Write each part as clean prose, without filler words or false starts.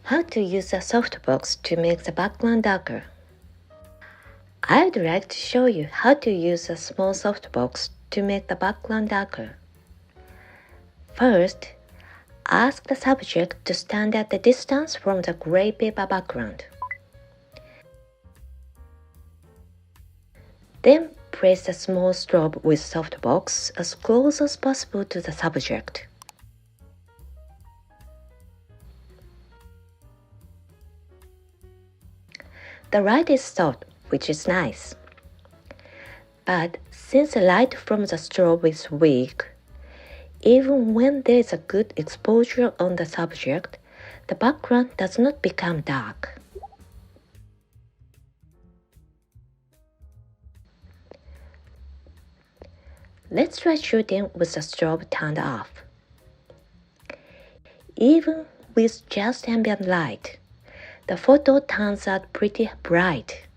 How to use a softbox to make the background darker. I'd like to show you how to use a small softbox to make the background darker. First, ask the subject to stand at a distance from the gray paper background. Then place the small strobe with softbox as close as possible to the subject. The light is soft, which is nice. But since the light from the strobe is weak, even when there is a good exposure on the subject, the background does not become dark. Let's try shooting with the strobe turned off. Even with just ambient light, the photo turns out pretty bright.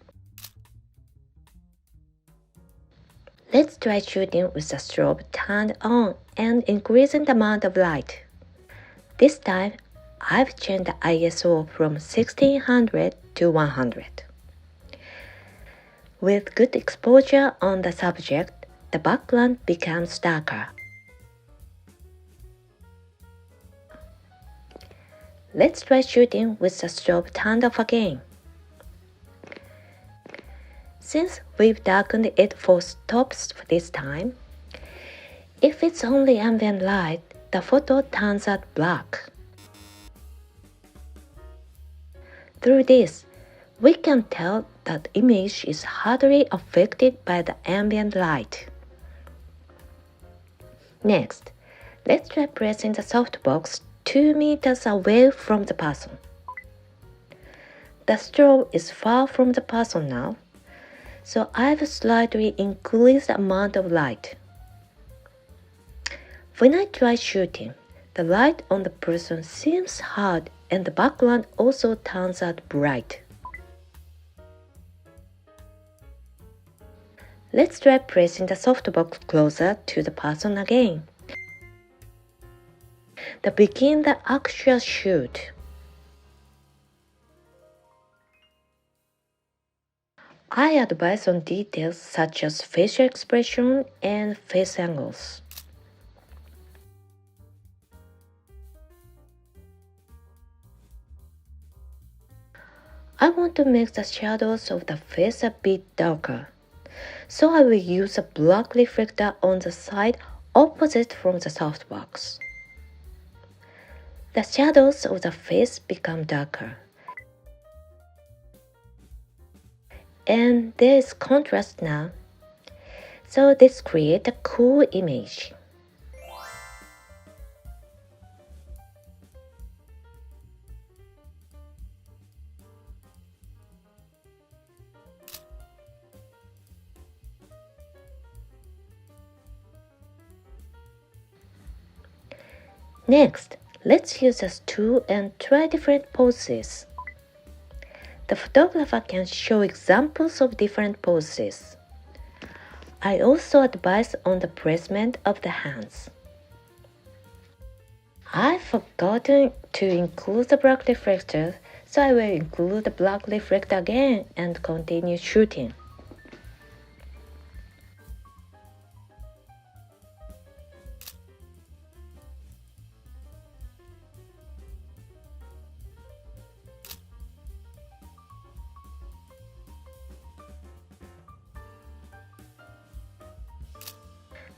Let's try shooting with the strobe turned on and increasing the amount of light. This time, I've changed the ISO from 1600 to 100. With good exposure on the subject, the background becomes darker. Let's try shooting with the strobe turned off again. Since we've darkened it for stops this time, if it's only ambient light, the photo turns out black. Through this, we can tell that the image is hardly affected by the ambient light. Next, let's try pressing the softbox 2 meters away from the person. The strobe is far from the person now, so I've slightly increased the amount of light. When I try shooting, the light on the person seems hard and the background also turns out bright. Let's try pressing the softbox closer to the person again. To begin the actual shoot. I advise on details such as facial expression and face angles. I want to make the shadows of the face a bit darker, so I will use a black reflector on the side opposite from the softbox. The shadows of the face become darker, and there is contrast now, so this creates a cool image. Next, let's use a tool and try different poses. The photographer can show examples of different poses. I also advise on the placement of the hands. I've forgotten to include the black reflector, so I will include the black reflector again and continue shooting.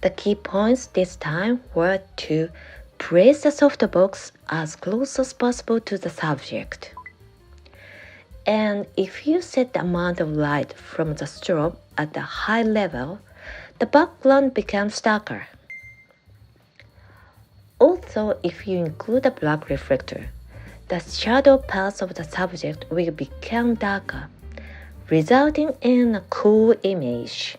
The key points this time were to place the softbox as close as possible to the subject. And if you set the amount of light from the strobe at a high level, the background becomes darker. Also, if you include a black reflector, the shadow parts of the subject will become darker, resulting in a cool image.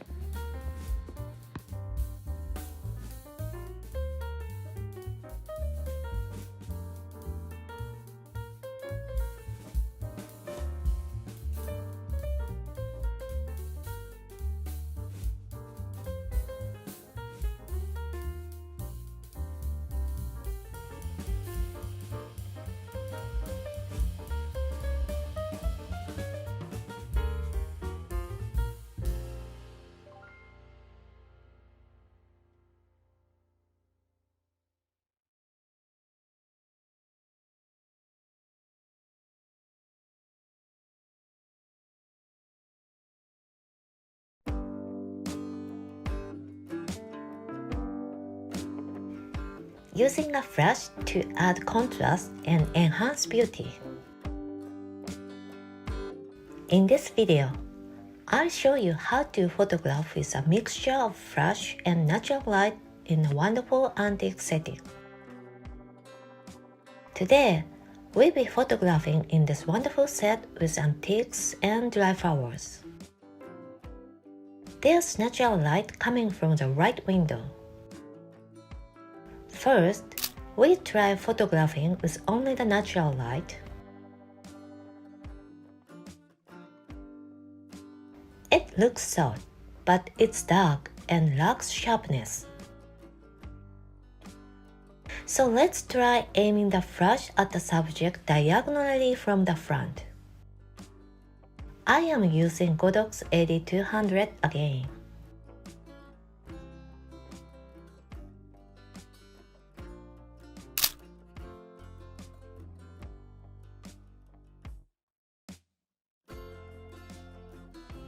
using a flash to add contrast and enhance beauty. In this video, I'll show you how to photograph with a mixture of flash and natural light in a wonderful antique setting. Today, we'll be photographing in this wonderful set with antiques and dry flowers. There's natural light coming from the right window. First, we try photographing with only the natural light. It looks soft, but it's dark and lacks sharpness. So let's try aiming the flash at the subject diagonally from the front. I am using Godox 8200 again.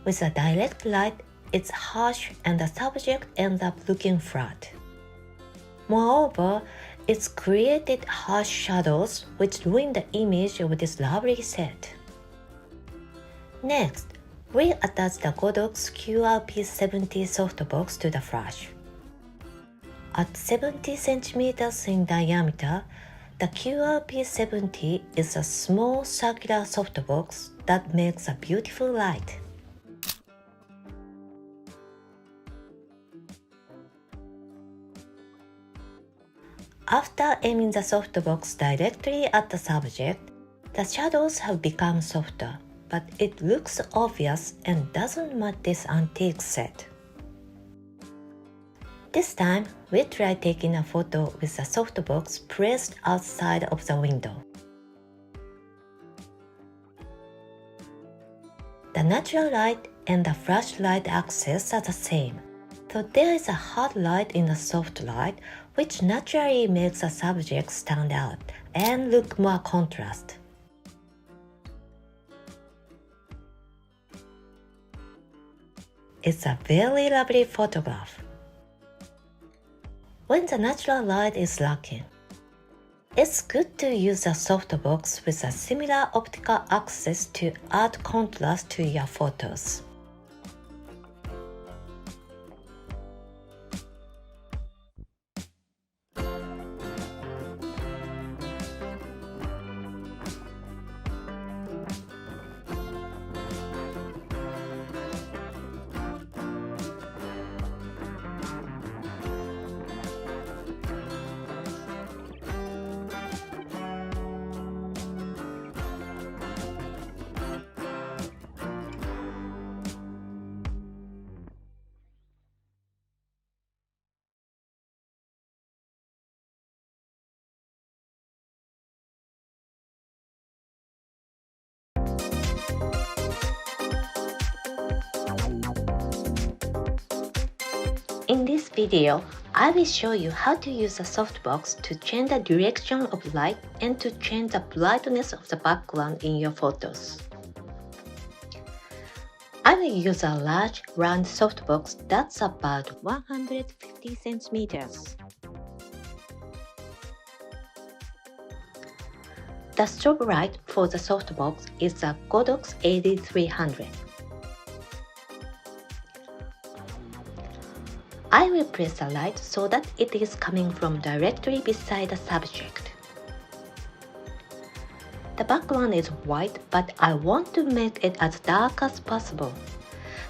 With a direct light, it's harsh and the subject ends up looking flat. Moreover, it's created harsh shadows which ruin the image of this lovely set. Next, we attach the Godox QRP70 softbox to the flash. At 70 cm in diameter, the QRP70 is a small circular softbox that makes a beautiful light. After aiming the softbox directly at the subject, the shadows have become softer, but it looks obvious and doesn't match this antique set. This time, we try taking a photo with the softbox placed outside of the window. The natural light and the flashlight axis are the same, so there is a hard light in the soft light, which naturally makes the subject stand out and look more contrast. It's a very lovely photograph. When the natural light is lacking, it's good to use a softbox with a similar optical axis to add contrast to your photos. In this video, I will show you how to use a softbox to change the direction of light and to change the brightness of the background in your photos. I will use a large round softbox that's about 150 centimeters. The strobe light for the softbox is a Godox 8300. I will place the light so that it is coming from directly beside the subject. The background is white, but I want to make it as dark as possible,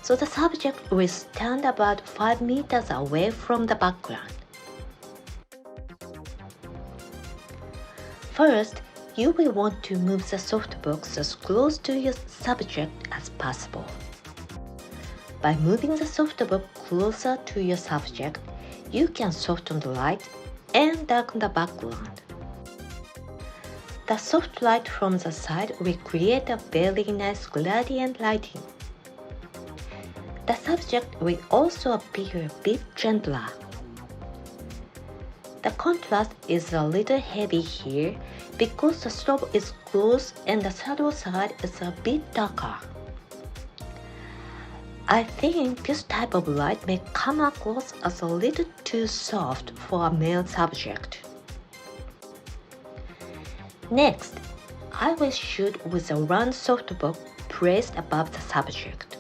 so the subject will stand about 5 meters away from the background. First, you will want to move the softbox as close to your subject as possible. By moving the softbox closer to your subject, you can soften the light and darken the background. The soft light from the side will create a very nice gradient lighting. The subject will also appear a bit gentler. The contrast is a little heavy here because the strobe is close and the shadow side is a bit darker. I think this type of light may come across as a little too soft for a male subject. Next, I will shoot with a round softbox placed above the subject.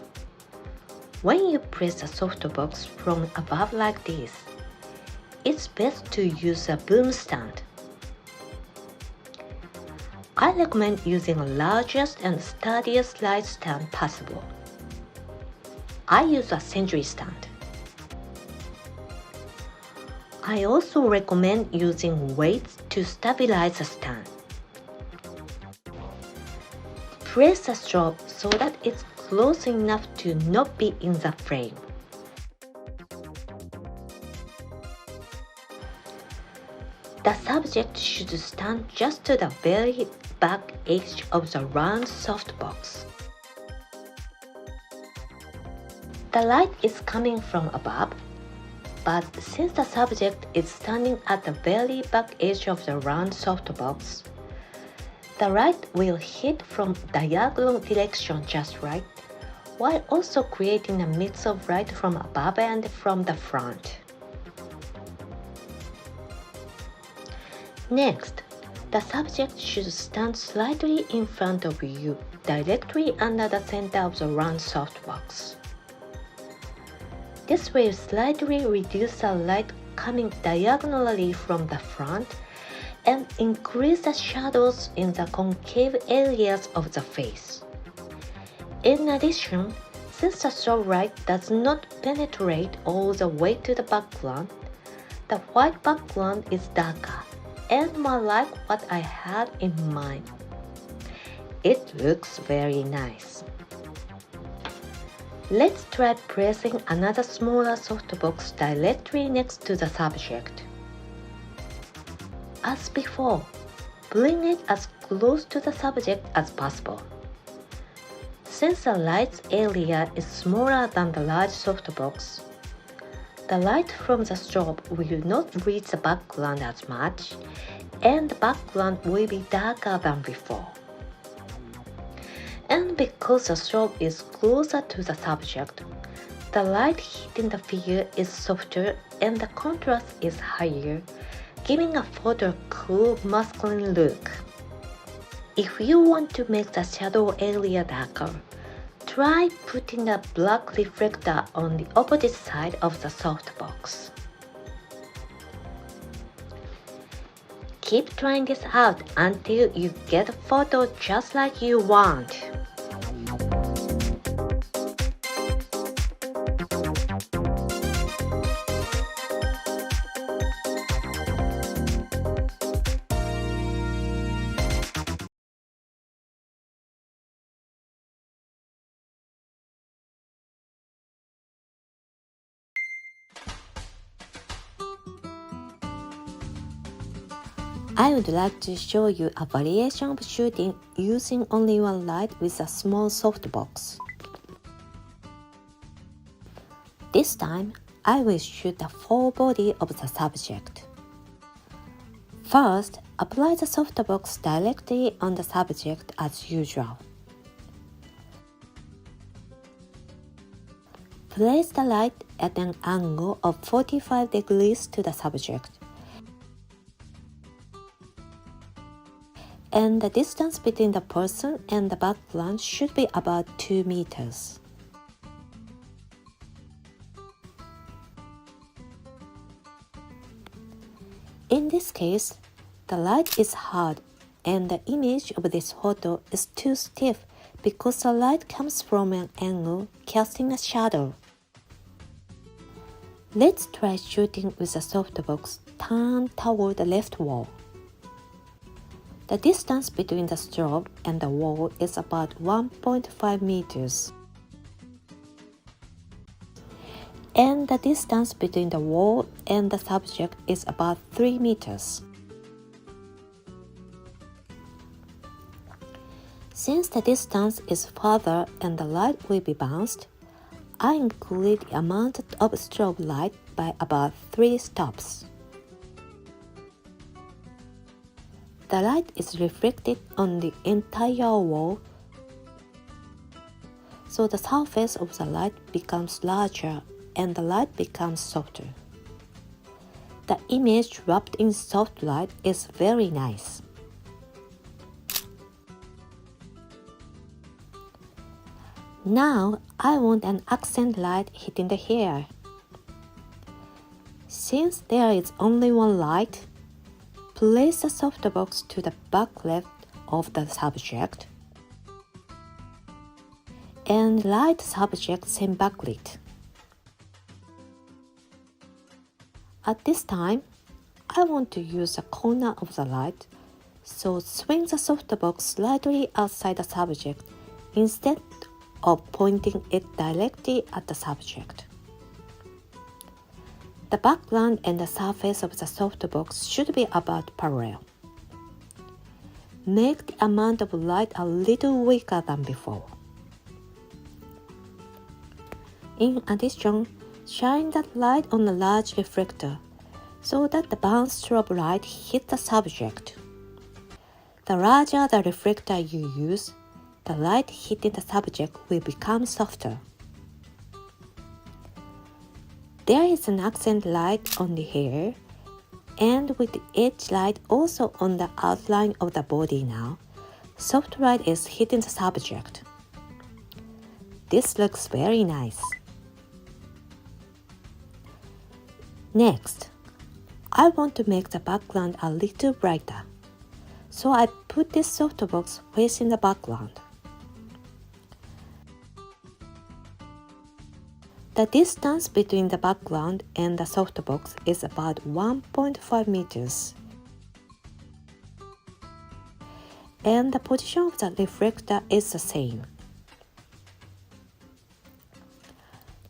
When you place the softbox from above like this, it's best to use a boom stand. I recommend using the largest and sturdiest light stand possible. I use a century stand. I also recommend using weights to stabilize the stand. Press the strap so that it's close enough to not be in the frame. The subject should stand just to the very back edge of the round softbox. The light is coming from above, but since the subject is standing at the very back edge of the round softbox, the light will hit from diagonal direction just right, while also creating a mix of light from above and from the front. Next, the subject should stand slightly in front of you, directly under the center of the round softbox. This will slightly reduce the light coming diagonally from the front and increase the shadows in the concave areas of the face. In addition, since the strobe light does not penetrate all the way to the background, the white background is darker and more like what I had in mind. It looks very nice. Let's try placing another smaller softbox directly next to the subject. As before, bring it as close to the subject as possible. Since the light's area is smaller than the large softbox, the light from the strobe will not reach the background as much, and the background will be darker than before. And because the strobe is closer to the subject, the light hitting the figure is softer and the contrast is higher, giving a photo a cool masculine look. If you want to make the shadow area darker, try putting a black reflector on the opposite side of the softbox. Keep trying this out until you get a photo just like you want. I would like to show you a variation of shooting using only one light with a small softbox. This time, I will shoot the full body of the subject. First, apply the softbox directly on the subject as usual. Place the light at an angle of 45 degrees to the subject, and the distance between the person and the background should be about 2 meters. In this case, the light is hard and the image of this photo is too stiff because the light comes from an angle casting a shadow. Let's try shooting with the softbox turned toward the left wall. The distance between the strobe and the wall is about 1.5 meters. And the distance between the wall and the subject is about 3 meters. Since the distance is farther and the light will be bounced, I increase the amount of strobe light by about 3 stops. The light is reflected on the entire wall, so the surface of the light becomes larger and the light becomes softer. The image wrapped in soft light is very nice. Now I want an accent light hitting the hair. Since there is only one light, place the softbox to the back left of the subject and light the subject same backlit. At this time, I want to use the corner of the light, so swing the softbox slightly outside the subject instead of pointing it directly at the subject. The background and the surface of the softbox should be about parallel. Make the amount of light a little weaker than before. In addition, shine that light on a large reflector so that the bounce strobe light hits the subject. The larger the reflector you use, the light hitting the subject will become softer. There is an accent light on the hair, and with the edge light also on the outline of the body now, soft light is hitting the subject. This looks very nice. Next, I want to make the background a little brighter, so I put this softbox facing the background. The distance between the background and the softbox is about 1.5 meters. And the position of the reflector is the same.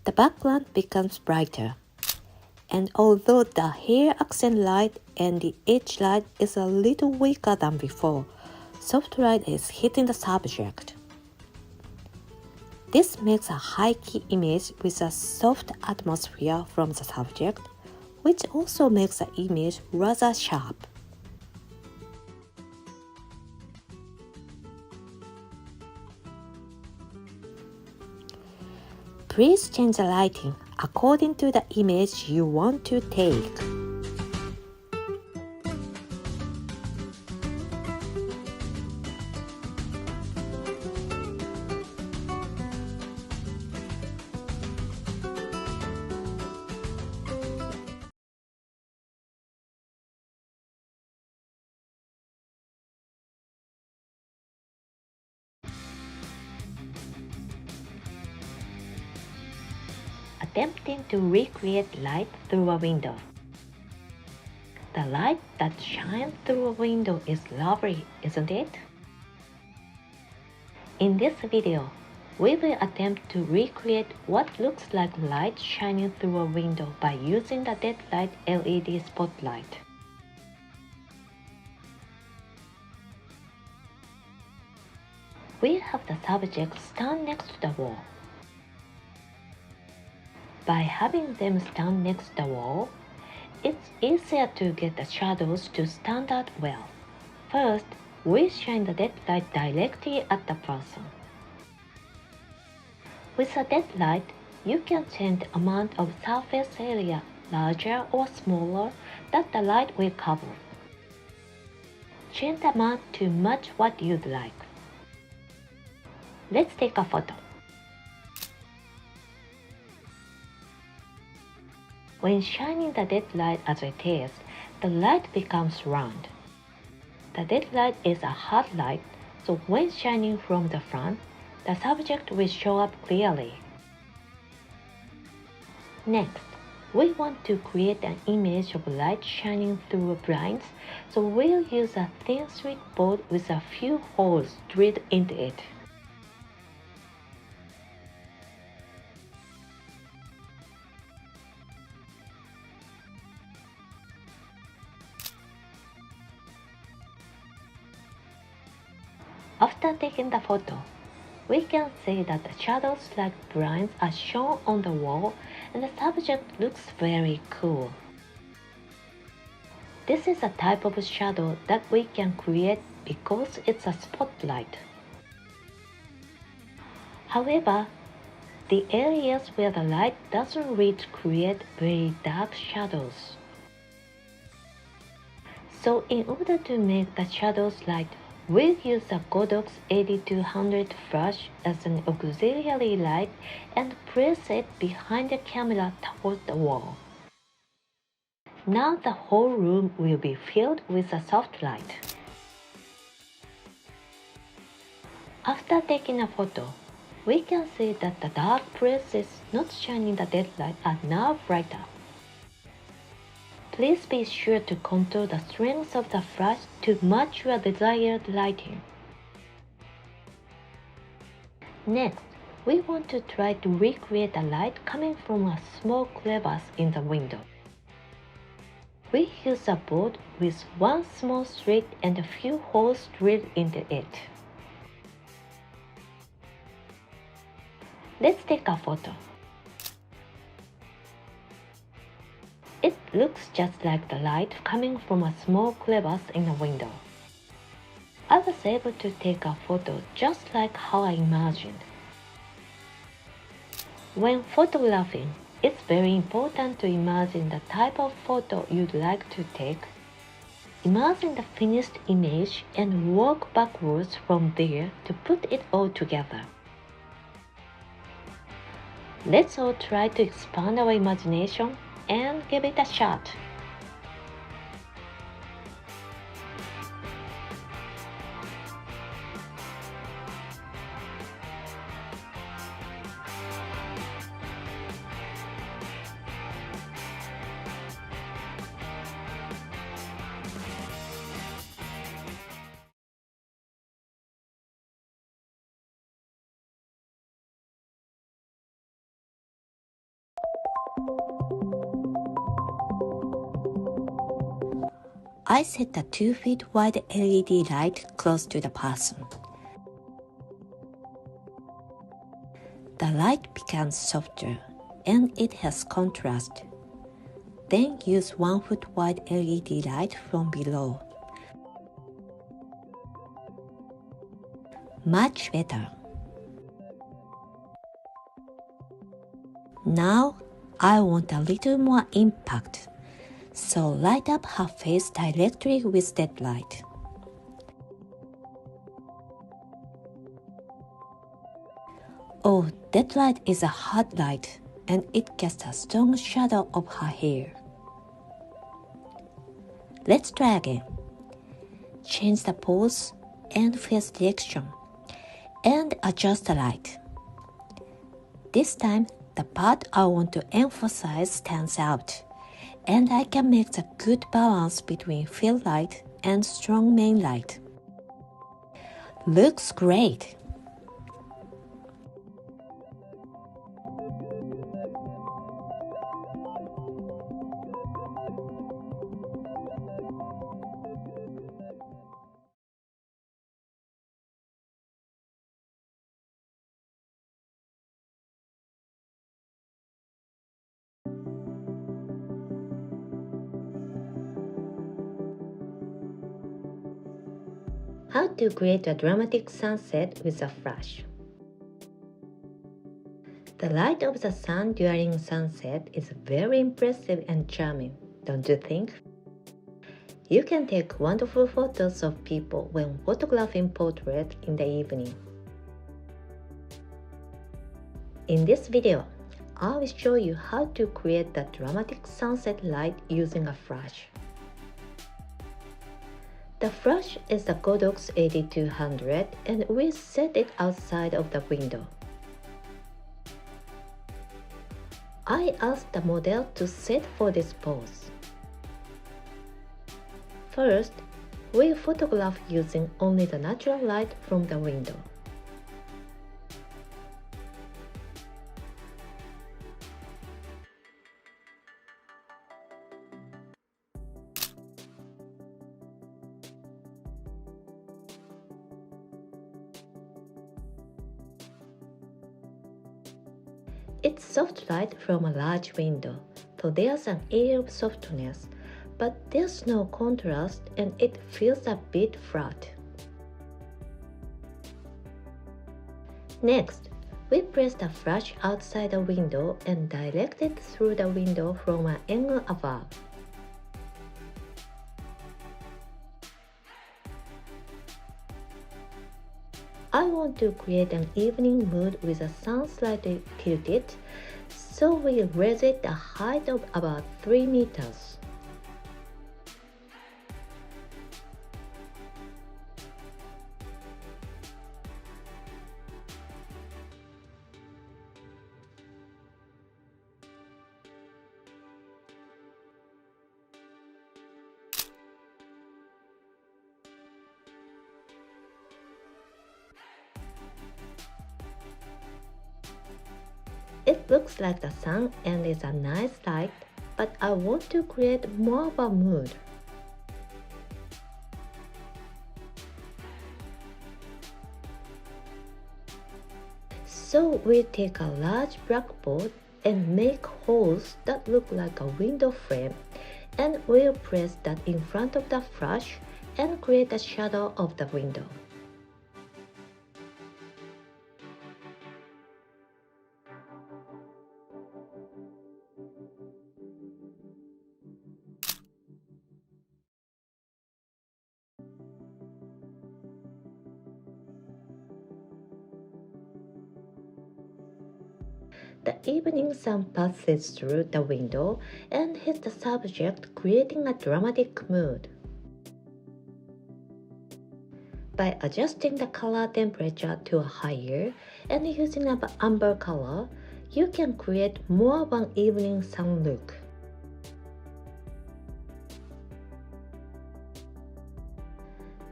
The background becomes brighter, and although the hair accent light and the edge light is a little weaker than before, soft light is hitting the subject. This makes a high-key image with a soft atmosphere from the subject, which also makes the image rather sharp. Please change the lighting according to the image you want to take. Attempting to recreate light through a window. The light that shines through a window is lovely, isn't it? In this video, we will attempt to recreate what looks like light shining through a window by using the deadlight LED spotlight. We have the subject stand next to the wall. By having them stand next to the wall, it's easier to get the shadows to stand out well. First, we shine the deadlight directly at the person. With a deadlight, you can change the amount of surface area, larger or smaller, that the light will cover. Change the amount to match what you'd like. Let's take a photo. When shining the deadlight as it is, the light becomes round. The deadlight is a hard light, so when shining from the front, the subject will show up clearly. Next, we want to create an image of light shining through blinds, so we'll use a thin sweet board with a few holes drilled into it. After taking the photo, we can see that the shadows like blinds are shown on the wall and the subject looks very cool. This is a type of shadow that we can create because it's a spotlight. However, the areas where the light doesn't reach create very dark shadows. So in order to make the shadows light We'll use the Godox 8200 flash as an auxiliary light and place it behind the camera toward the wall. Now the whole room will be filled with a soft light. After taking a photo, we can see that the dark places not shining the dead light are now brighter. Please be sure to control the strength of the flash to match your desired lighting. Next, we want to try to recreate the light coming from a small crevice in the window. We use a board with one small slit and a few holes drilled into it. Let's take a photo. It looks just like the light coming from a small crevice in the window. I was able to take a photo just like how I imagined. When photographing, it's very important to imagine the type of photo you'd like to take. Imagine the finished image and work backwards from there to put it all together. Let's all try to expand our imagination and give it a shot. I set a 2 feet wide LED light close to the person. The light becomes softer and it has contrast. Then use 1 foot wide LED light from below. Much better. Now I want a little more impact. So light up her face directly with that light. Oh, that light is a hot light and it casts a strong shadow of her hair. Let's try again. Change the pose and face direction and adjust the light. This time, the part I want to emphasize stands out. And I can make a good balance between fill light and strong main light. Looks great! How to create a dramatic sunset with a flash. The light of the sun during sunset is very impressive and charming, don't you think? You can take wonderful photos of people when photographing portraits in the evening. In this video, I will show you how to create the dramatic sunset light using a flash. The flash is the Godox 8200 and we set it outside of the window. I asked the model to set for this pose. First, we photograph using only the natural light from the window. It's soft light from a large window, so there's an air of softness, but there's no contrast and it feels a bit flat. Next, we place the flash outside the window and direct it through the window from an angle above. want to create an evening mood with the sun slightly tilted, so we raise it a height of about 3 meters. It looks like the sun and is a nice light, but I want to create more of a mood. So we take a large blackboard and make holes that look like a window frame, and we'll press that in front of the flash and create a shadow of the window. The evening sun passes through the window and hits the subject, creating a dramatic mood. By adjusting the color temperature to a higher and using an amber color, you can create more of an evening sun look.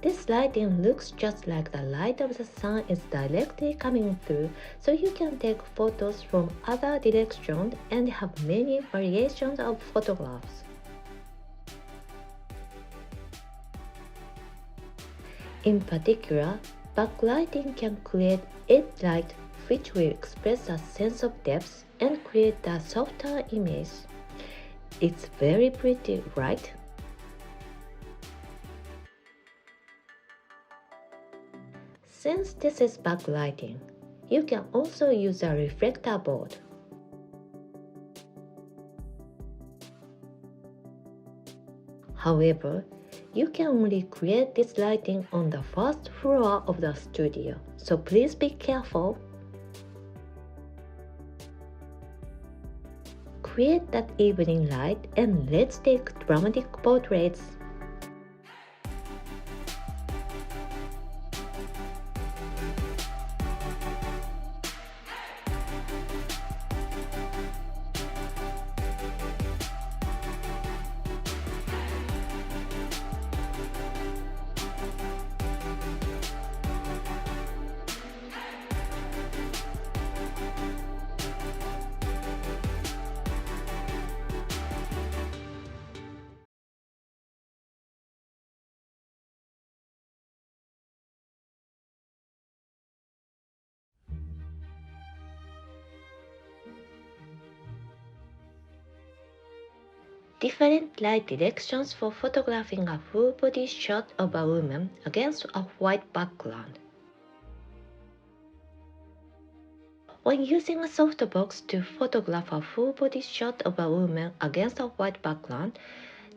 This lighting looks just like the light of the sun is directly coming through, so you can take photos from other directions and have many variations of photographs. In particular, backlighting can create edge light, which will express a sense of depth and create a softer image. It's very pretty, right? Since this is backlighting, you can also use a reflector board. However, you can only create this lighting on the first floor of the studio, so please be careful. Create that evening light and let's take dramatic portraits. Different light directions for photographing a full body shot of a woman against a white background. When using a softbox to photograph a full body shot of a woman against a white background,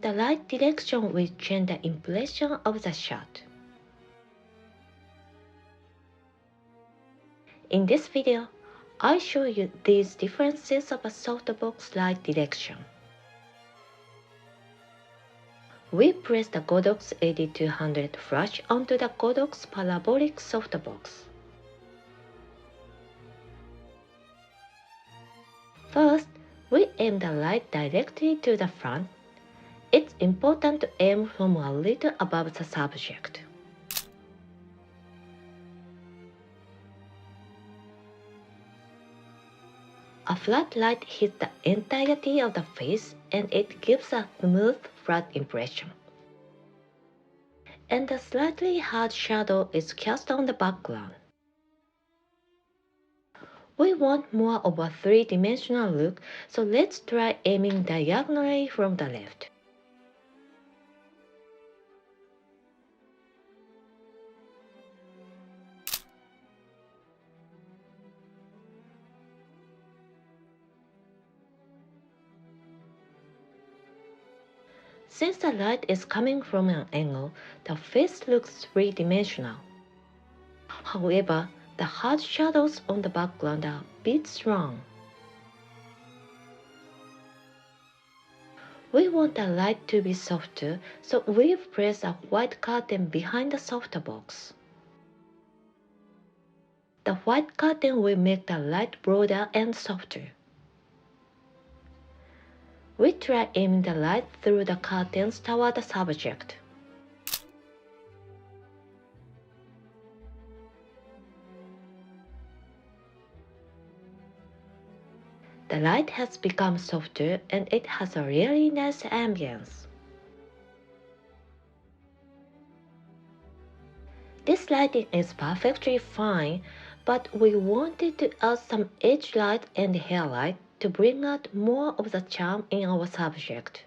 the light direction will change the impression of the shot. In this video, I show you these differences of a softbox light direction. We press the Godox 8200 flash onto the Godox parabolic softbox. First, we aim the light directly to the front. It's important to aim from a little above the subject. A flat light hits the entirety of the face and it gives a smooth, flat impression. And a slightly hard shadow is cast on the background. We want more of a three-dimensional look, so let's try aiming diagonally from the left. Since the light is coming from an angle, the face looks three-dimensional. However, The hard shadows on the background are a bit strong. We want the light to be softer, so we've placed a white curtain behind the softbox. The white curtain will make the light broader and softer. We try aiming the light through the curtains toward the subject. The light has become softer and it has a really nice ambience. This lighting is perfectly fine, but we wanted to add some edge light and hair light to bring out more of the charm in our subject.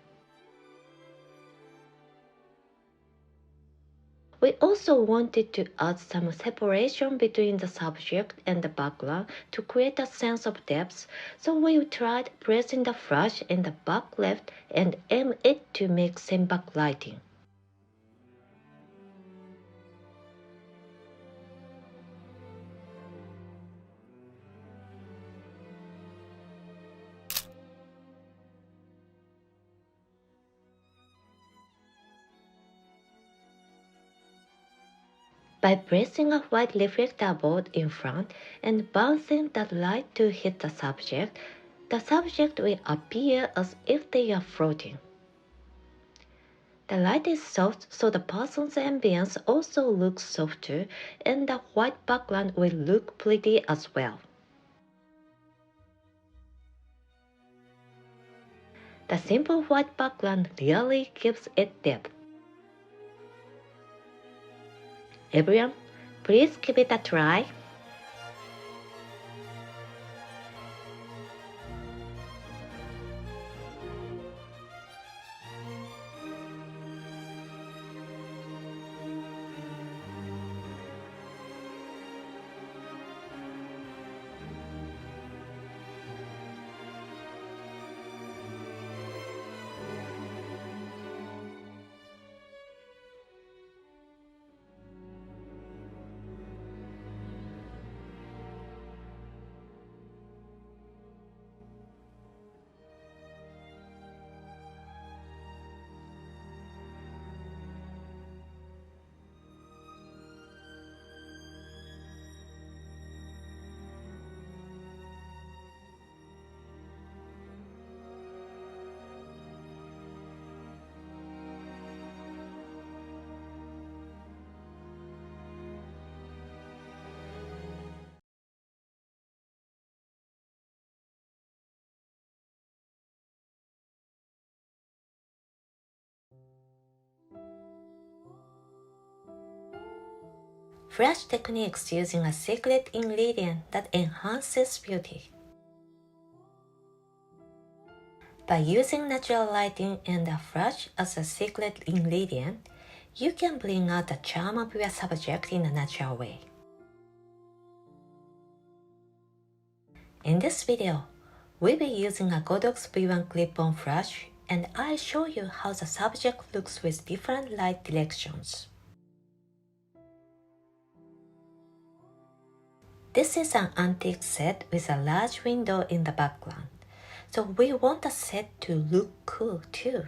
We also wanted to add some separation between the subject and the background to create a sense of depth, so we tried pressing the flash in the back left and aim it to make same backlighting. By pressing a white reflector board in front and bouncing the light to hit the subject will appear as if they are floating. The light is soft, so the person's ambience also looks softer, and the white background will look pretty as well. The simple white background really gives it depth. Everyone, please give it a try. Flash techniques using a secret ingredient that enhances beauty. By using natural lighting and a flash as a secret ingredient, you can bring out the charm of your subject in a natural way. In this video, we'll be using a Godox V1 clip-on flash, and I'll show you how the subject looks with different light directions. This is an antique set with a large window in the background, so we want the set to look cool too.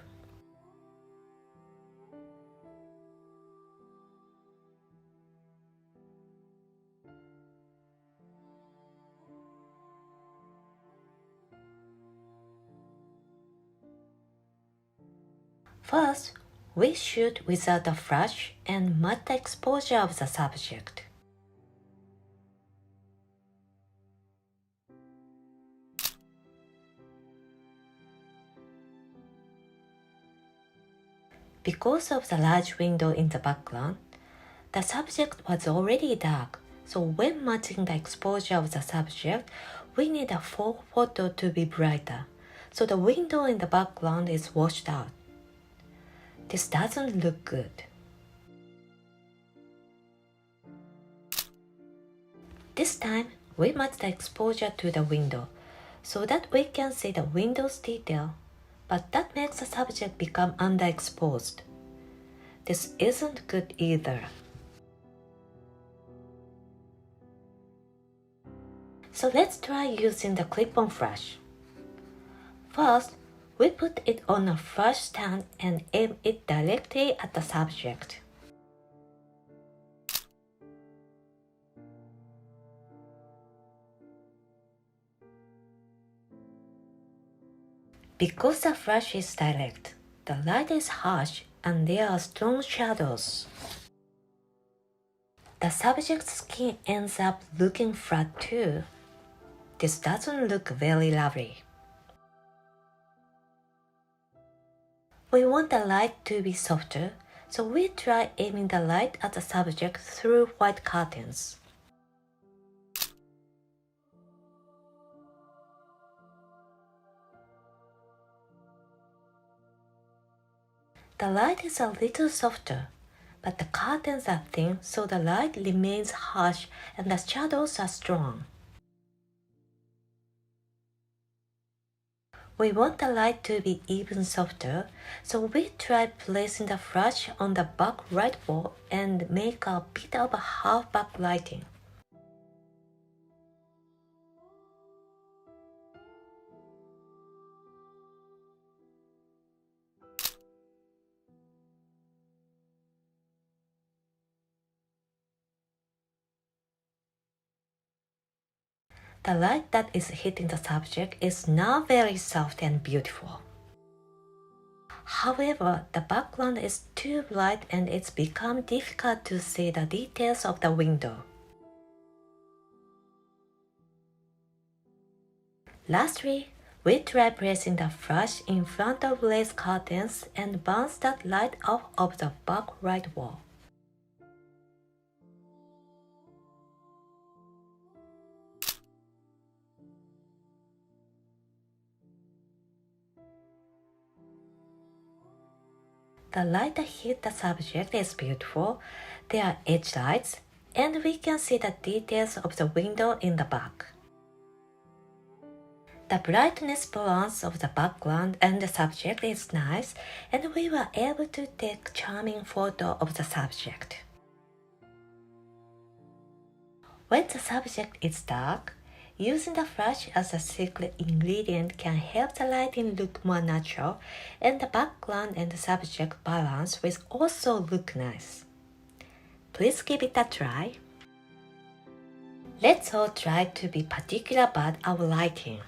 First, we shoot without a flash and match the exposure of the subject. Because of the large window in the background, the subject was already dark, so when matching the exposure of the subject, we need a full photo to be brighter, so the window in the background is washed out. This doesn't look good. This time, we match the exposure to the window, so that we can see the window's detail, but that makes the subject become underexposed. This isn't good either. So let's try using the clip-on flash. First, we put it on a flash stand and aim it directly at the subject. Because the flash is direct, the light is harsh and there are strong shadows. The subject's skin ends up looking flat too. This doesn't look very lovely. We want the light to be softer, so we try aiming the light at the subject through white curtains. The light is a little softer, but the curtains are thin so the light remains harsh and the shadows are strong. We want the light to be even softer, so we try placing the flash on the back right wall and make a bit of a half backlighting. The light that is hitting the subject is now very soft and beautiful. However, the background is too bright and it's become difficult to see the details of the window. Lastly, we try placing the flash in front of lace curtains and bounce that light off of the back right wall. The light that hit the subject is beautiful, there are edge lights, and we can see the details of the window in the back. The brightness balance of the background and the subject is nice, and we were able to take a charming photo of the subject. When the subject is dark, using the flash as a secret ingredient can help the lighting look more natural, and the background and the subject balance will also look nice. Please give it a try. Let's all try to be particular about our lighting.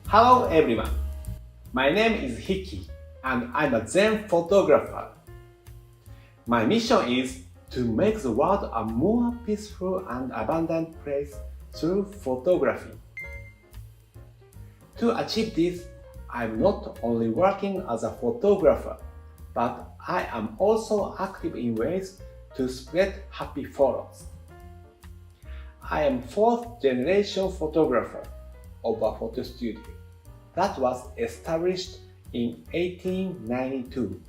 Hello everyone, my name is Hicky and I'm a Zen photographer. My mission is to make the world a more peaceful and abundant place through photography. To achieve this, I'm not only working as a photographer, but I am also active in ways to spread happy photos. I am fourth generation photographer of a photo studio that was established in 1892,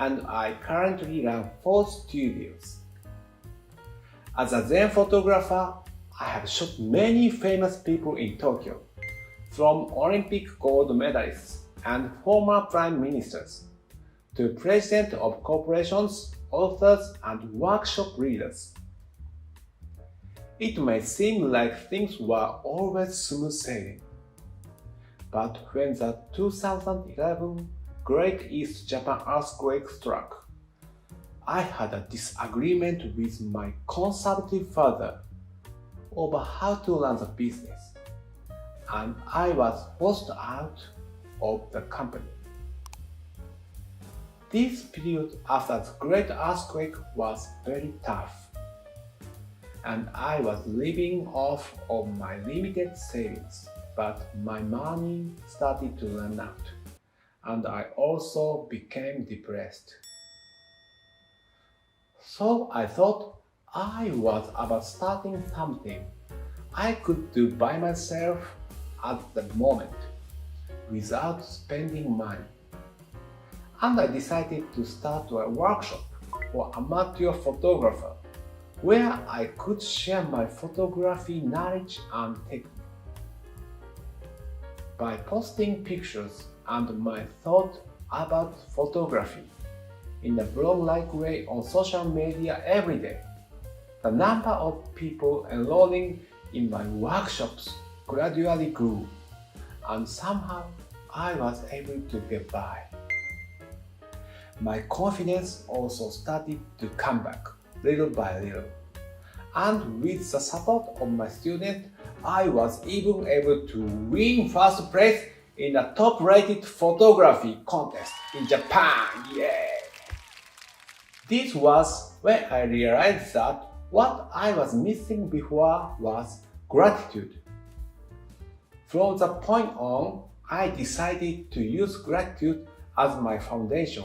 and I currently run 4 studios. As a Zen photographer, I have shot many famous people in Tokyo, from Olympic gold medalists and former prime ministers, to presidents of corporations, authors, and workshop leaders. It may seem like things were always smooth sailing. But when the 2011 Great East Japan earthquake struck, I had a disagreement with my conservative father over how to run the business, and I was forced out of the company. This period after the Great Earthquake was very tough, and I was living off of my limited savings, but my money started to run out, and I also became depressed. So I thought I was about starting something I could do by myself at the moment without spending money. And I decided to start a workshop for amateur photographer where I could share my photography knowledge and technique. By posting pictures and my thought about photography in a blog-like way on social media every day, the number of people enrolling in my workshops gradually grew, and somehow I was able to get by. My confidence also started to come back little by little, and with the support of my students, I was even able to win first place in a top-rated photography contest in Japan. Yay! This was when I realized that what I was missing before was gratitude. From that point on, I decided to use gratitude as my foundation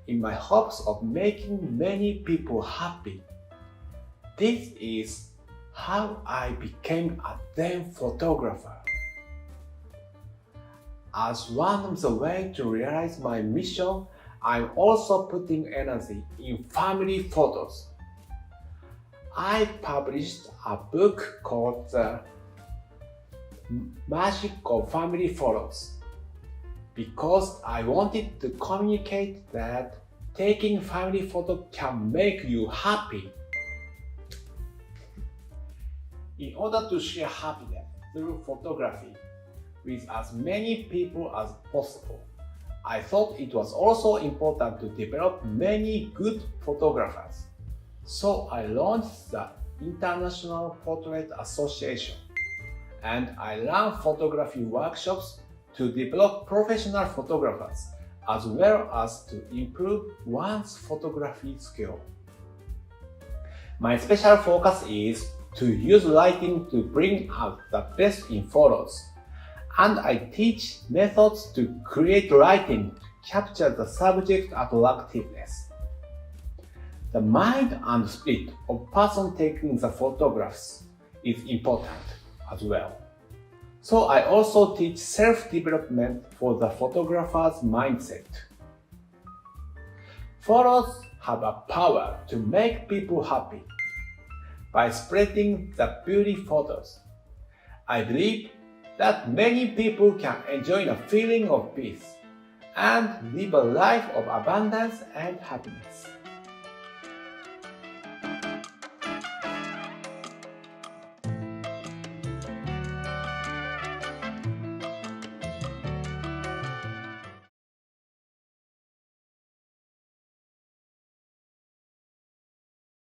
in my hopes of making many people happy. This is how I became a then photographer. As one of the ways to realize my mission, I'm also putting energy in family photos. I published a book called The Magic of Family Photos because I wanted to communicate that taking family photos can make you happy. In order to share happiness through photography with as many people as possible, I thought it was also important to develop many good photographers. So I launched the International Portrait Association, and I ran photography workshops to develop professional photographers as well as to improve one's photography skill. My special focus is to use lighting to bring out the best in photos, and I teach methods to create lighting to capture the subject attractiveness. The mind and spirit of person taking the photographs is important as well. So I also teach self-development for the photographer's mindset. Photos have a power to make people happy. By spreading the beauty photos, I believe that many people can enjoy a feeling of peace and live a life of abundance and happiness.